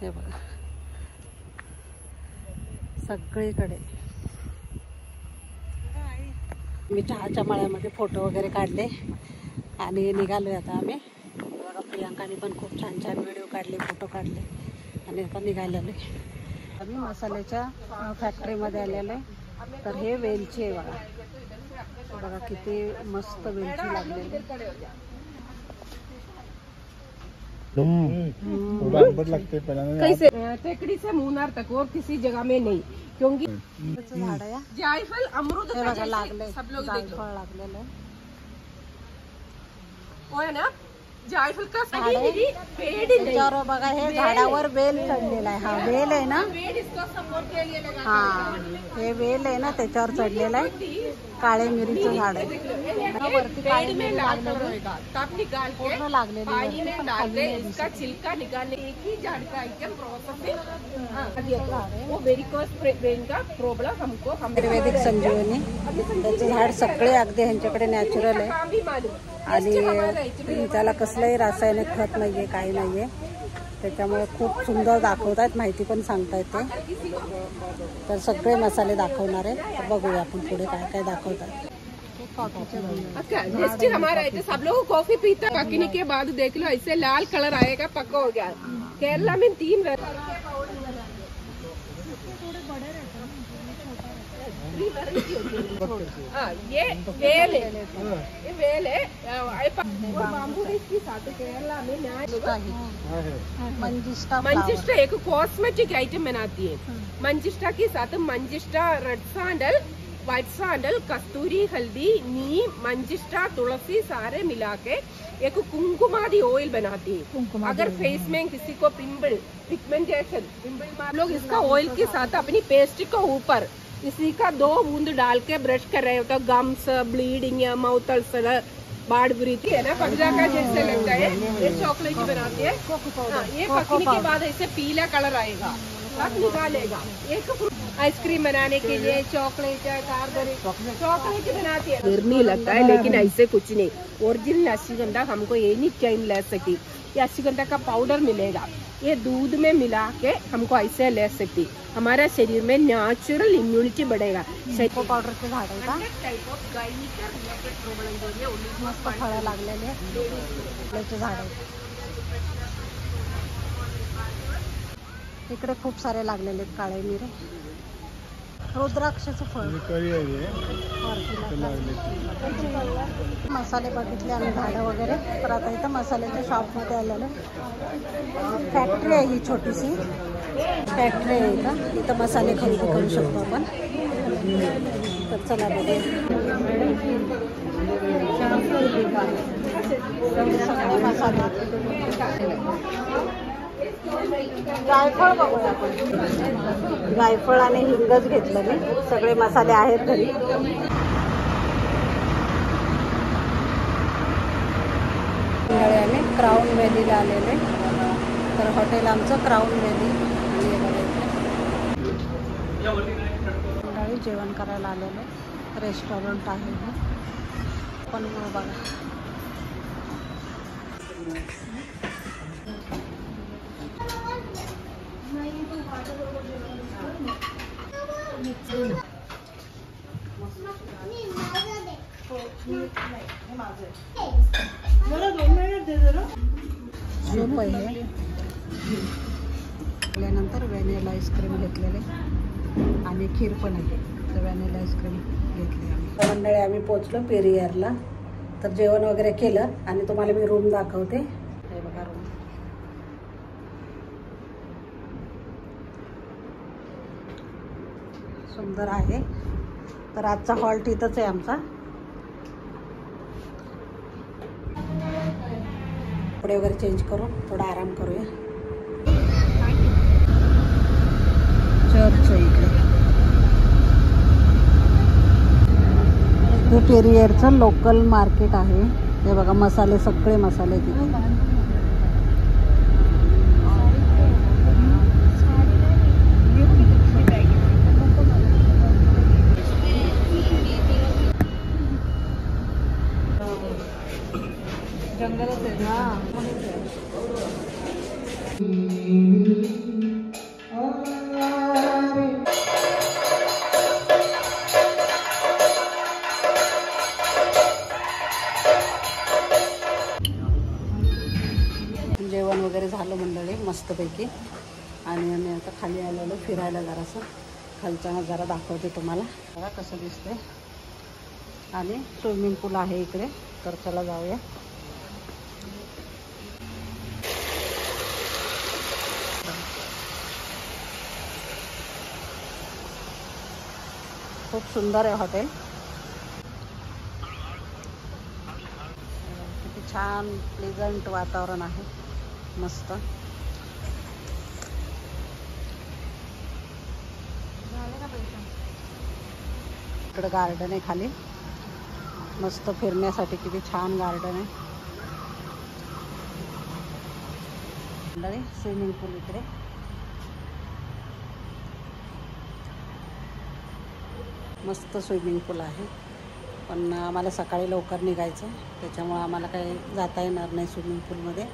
हे बघा सगळीकडे. मी चहाच्या मळ्यामध्ये फोटो वगैरे काढले आणि निघालोय आता आम्ही. बघा प्रियांकाने पण खूप छान छान व्हिडिओ काढले, फोटो काढले आणि आता निघालेलो आहे. आम्ही मसाल्याच्या फॅक्टरीमध्ये आलेलो आहे. तर हे वेलची आहे बघा, बघा किती मस्त वेलची लागलेली. टेकड़ी से मुन्नार तक और किसी जगह में नहीं, क्योंकि झाड आहे. जायफल अमरूद हे बघा लागले, सब लोग जायफळ लागलेलं आहे. वो है ना जायफल का झाड आहे. त्याच्यावर बघा हे झाडावर वेल चढलेला आहे. हा वेल आहे ना, हा हे वेल आहे ना त्याच्यावर चढलेला आहे. काळे मिरीचं झाड आहे. वरती काळे मिरी लागलेली पूर्ण लागलेली. इसका छिलका निकालने एक ही झाड़ का आइटम प्रोसेस वो वेरिकोस वेन का प्रॉब्लम हमको आयुर्वेदिक संजीवनी. त्याचं झाड सगळे अगदी ह्यांच्याकडे नॅचरल आहे आणि त्याला कसलंही रासायनिक खत नाहीये, काही नाहीये. त्याच्यामुळे खूप सुंदर दाखवतात, माहिती पण सांगतायत ते. तर सगळे मसाले दाखवणार आहे. तर बघूया आपण पुढे काय काय दाखवतात. नेक्स्ट हमारा है सब लोग कॉफी पीता, पकने के बाद देख लो ऐसे लाल कलर आएगा, पक्का हो गया. केरला में 3 ये वेल है, ये वेल है. बाम्बू इसके साथ केरला में मंजिस्टा एक कॉस्मेटिक आइटम बनाती है. मंजिस्टा के साथ manjistha red sandal, white sandal, कस्तूरी, हल्दी, नीम, मंजिस्टा, तुलसी सारे मिला के एक कुंकुमादी ऑयल बनाती है. अगर फेस में किसी को पिंपल, पिगमेंटेशन, पिंपल लोग इसका ऑयल के साथ अपनी पेस्ट के ऊपर इसी का 2 बूंद डाल के ब्रश कर रहे हो तो गम्स, ब्लीडिंग या माउथ अल्सर, बाढ़ बुरीती है ना, पंजा का जैसे लगता है. ये चॉकलेट बनाती है. ये पकने के बाद ऐसे पीला कलर आएगा, तब निकालेगा. एक आइसक्रीम बनाने के लिए चॉकलेट चॉकलेट बनाती है. गिरनी लगता है लेकिन ऐसे कुछ नहीं. ओरिजिनल अश्वगंधा हमको एनी टाइम ले सकती. ये अश्वगंधा का पाउडर मिलेगा, ये दूध में मिला के हमको ऐसे ले सकती. हमारा शरीर में नेचुरल इम्युनिटी बढ़ेगा. पाउडर के झाड आहे का, मस्त फळं लागलेले झाड आहे. इकडे खूप सारे लागलेले काळे मिरे. रुद्राक्षाचं फळ. मसाले बघितले आणि झाडं वगैरे. तर आता इथं मसाल्याच्या शॉपमध्ये आलेलं. फॅक्टरी आहे ही, छोटीशी फॅक्टरी आहे इथं. इथं मसाले खरेदी करू शकतो आपण. तर चला बघूया. सगळे मसाले जायफळ बघूया आपण. जायफळ आणि हिंगच घेतलं मी. सगळे मसाले आहेत घरी. आम्ही क्राऊन व्हॅलीला आलेले. तर हॉटेल आमचं क्राऊन व्हॅली. आणि जेवण करायला आलेलं रेस्टॉरंट आहे हे पण बघा. सूप आहे. त्यानंतर व्हॅनिला आईस्क्रीम घेतलेले आणि खीर पण आहे. तर व्हॅनिला आईस्क्रीम घेतली आम्ही. मंडळी आम्ही पोचलो पेरियारला. तर जेवण वगैरे केलं आणि तुम्हाला मी रूम दाखवते. हे बघा रूम. सुंदर आहे. तर आजचा हॉल्ट इथंच आहे आमचा. कपडे वगैरे चेंज करून थोडा आराम करूया. चर्च इकडे. हे पेरियरचं लोकल मार्केट आहे. हे बघा मसाले, सगळे मसाले तिथे. जंगलच आहे ना. मस्तपैकी. आणि आम्ही आता खाली आलेलो फिरायला जरासं. खालचा नजारा दाखवते तुम्हाला. बघा कसं दिसते. आणि स्विमिंग पूल आहे इकडे. तर चला जाऊया. खूप सुंदर आहे हॉटेल. किती छान प्लेझंट वातावरण आहे. मस्त. इकडे गार्डन आहे खाली. मस्त फिरण्यासाठी किती छान गार्डन आहे. स्विमिंग पूल इकडे. मस्त स्विमिंग पूल आहे. पण आम्हाला सकाळी लवकर निघायचं त्याच्यामुळे आम्हाला काही जाता येणार नाही स्विमिंग पूलमध्ये.